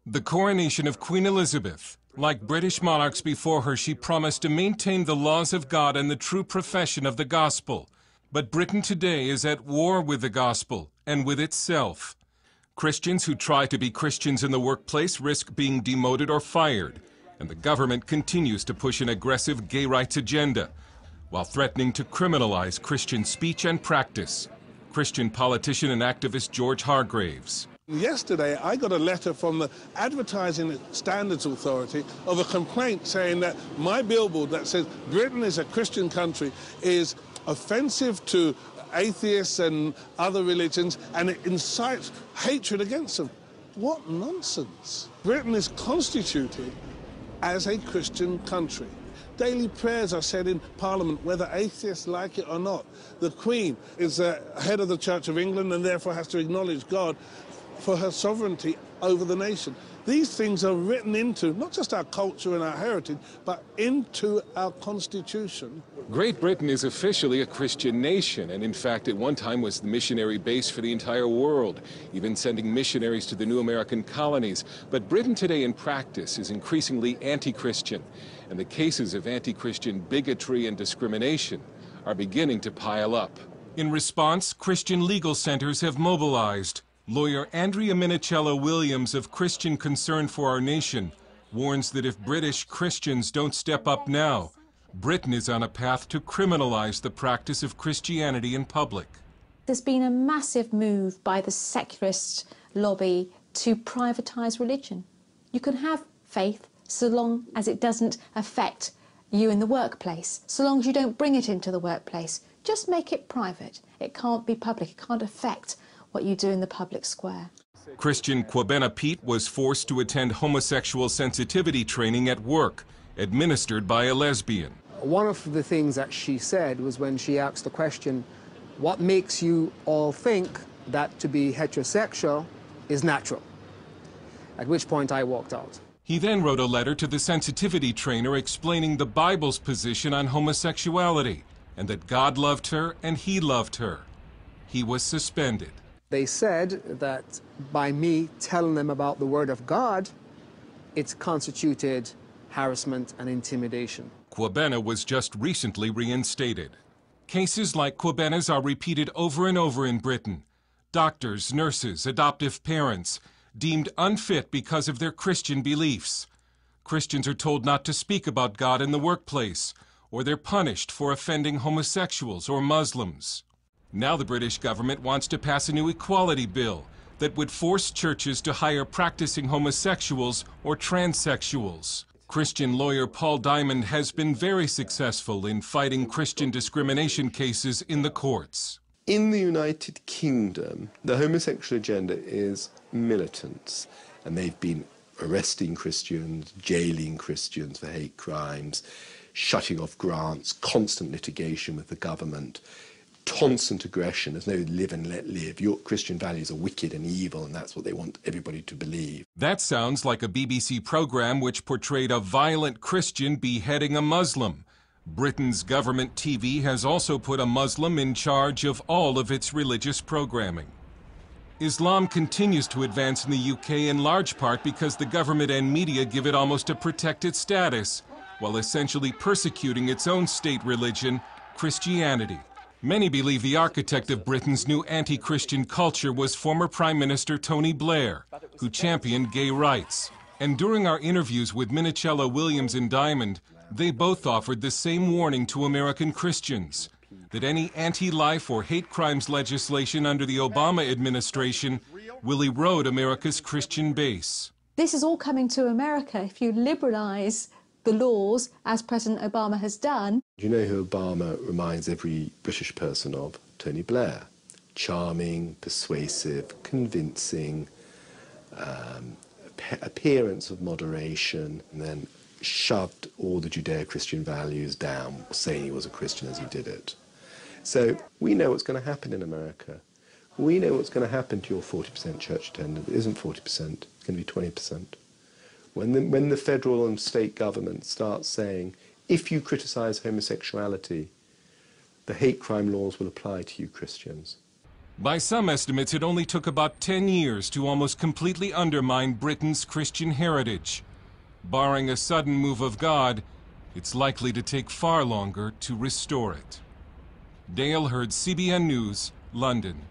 The coronation of Queen Elizabeth. Like British monarchs before her, she promised to maintain the laws of God and the true profession of the gospel. But Britain today is at war with the gospel and with itself. Christians who try to be Christians in the workplace risk being demoted or fired, and the government continues to push an aggressive gay rights agenda, while threatening to criminalize Christian speech and practice. Christian politician and activist George Hargraves. Yesterday, I got a letter from the Advertising Standards Authority of a complaint saying that my billboard that says Britain is a Christian country is offensive to atheists and other religions, and it incites hatred against them. What nonsense. Britain is constituted as a Christian country. Daily prayers are said in Parliament, whether atheists like it or not. The Queen is the head of the Church of England and therefore has to acknowledge God for her sovereignty over the nation. These things are written into not just our culture and our heritage, but into our Constitution. Great Britain is officially a Christian nation, and in fact at one time was the missionary base for the entire world, even sending missionaries to the new American colonies. But Britain today in practice is increasingly anti-Christian, and the cases of anti-Christian bigotry and discrimination are beginning to pile up. In response, Christian legal centers have mobilized. Lawyer Andrea Minichiello-Williams of Christian Concern for Our Nation warns that if British Christians don't step up now, Britain is on a path to criminalize the practice of Christianity in public. There's been a massive move by the secularist lobby to privatise religion. You can have faith so long as it doesn't affect you in the workplace, so long as you don't bring it into the workplace. Just make it private. It can't be public. It can't affect what you do in the public square. Christian Kwabena Pete was forced to attend homosexual sensitivity training at work, administered by a lesbian. One of the things that she said was when she asked the question, what makes you all think that to be heterosexual is natural? At which point I walked out. He then wrote a letter to the sensitivity trainer explaining the Bible's position on homosexuality and that God loved her and he loved her. He was suspended. They said that by me telling them about the Word of God, it's constituted harassment and intimidation. Kwabena was just recently reinstated. Cases like Kwabena's are repeated over and over in Britain. Doctors, nurses, adoptive parents, deemed unfit because of their Christian beliefs. Christians are told not to speak about God in the workplace, or they're punished for offending homosexuals or Muslims. Now the British government wants to pass a new equality bill that would force churches to hire practicing homosexuals or transsexuals. Christian lawyer Paul Diamond has been very successful in fighting Christian discrimination cases in the courts. In the United Kingdom, the homosexual agenda is militant, and they've been arresting Christians, jailing Christians for hate crimes, shutting off grants, constant litigation with the government, constant aggression. There's no live and let live. Your Christian values are wicked and evil, and that's what they want everybody to believe. That sounds like a BBC program which portrayed a violent Christian beheading a Muslim. Britain's government TV has also put a Muslim in charge of all of its religious programming. Islam continues to advance in the UK in large part because the government and media give it almost a protected status, while essentially persecuting its own state religion, Christianity. Many believe the architect of Britain's new anti-Christian culture was former Prime Minister Tony Blair, who championed gay rights. And during our interviews with Minichiello-Williams and Diamond, they both offered the same warning to American Christians, that any anti-life or hate crimes legislation under the Obama administration will erode America's Christian base. This is all coming to America if you liberalise the laws, as President Obama has done. You know who Obama reminds every British person of? Tony Blair. Charming, persuasive, convincing, appearance of moderation, and then shoved all the Judeo-Christian values down, saying he was a Christian as he did it. So we know what's going to happen in America. We know what's going to happen to your 40% church attendance. It isn't 40%, it's going to be 20%. When the federal and state government starts saying, if you criticise homosexuality, the hate crime laws will apply to you Christians. By some estimates, it only took about 10 years to almost completely undermine Britain's Christian heritage. Barring a sudden move of God, it's likely to take far longer to restore it. Dale Hurd, CBN News, London.